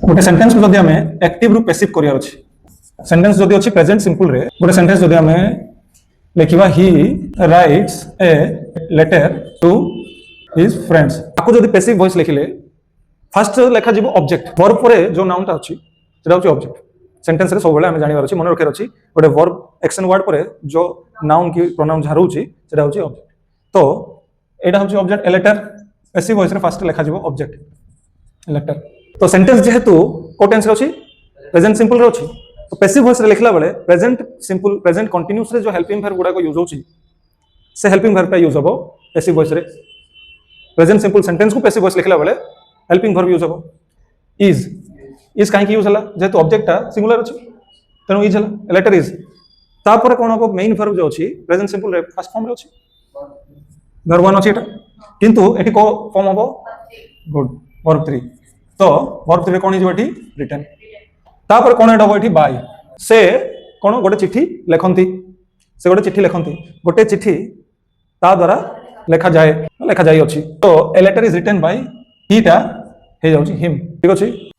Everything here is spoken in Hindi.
गोटे सेंटेंस को जदि आमे एक्टिव रु पैसिव करियार अछि सेंटेंस जदि अछि प्रेजेंट सिंपल रे गोटे सेंटेंस जदि आमे लिखिबा he writes a letter to his friends ताको जदि पैसिव वॉइस लिखिले फर्स्ट लेखा जीवो ऑब्जेक्ट वर्ब परे जो नाउन ता अछि सेटा होछि ऑब्जेक्ट सेंटेंस रे सब बेले आमे जानिबार अछि मन रखियार अछि गोटे वर्ब एक्शन वर्ड परे जो नाउन की प्रोनाउन झारुछि सेटा होछि ऑब्जेक्ट तो एटा होछि object a letter passive voice रे फर्स्ट लेखा जीवो ऑब्जेक्ट लेटर तो सेंटेंस जेहेतु को टेंस रे अछि प्रेजेंट सिंपल रे अछि तो पैसिव वॉइस रे लिखला बेले प्रेजेंट सिंपल प्रेजेंट कंटीन्यूअस रे जो हेल्पिंग वर्ब गुडा को यूज होछि से हेल्पिंग वर्ब पे यूज होबो पैसिव वॉइस रे प्रेजेंट सिंपल सेंटेंस को पैसिव वॉइस लिखला बेले हेल्पिंग वर्ब यूज होबो इज काहे की यूज हला जेहेतु ऑब्जेक्ट ता सिंगुलर अछि तेनु इज हला लेटर इज तापर कोन होबो मेन वर्ब जो अछि प्रेजेंट सिंपल रे फर्स्ट फॉर्म रे अछि वर्ब 1 अछि एटा किंतु एठी को फॉर्म होबो गुड वर्ब 3 तो वर्ब 3 कोन हिजो एठी रिटर्न तापर कोन हेडो एठी बाय से कोन गोटे चिट्ठी लेखंती से गोटे चिट्ठी लेखंती गोटे चिट्ठी ता द्वारा लेखा जाय अछि तो a letter is written by he टा हे जाउछि हिम ठीक अछि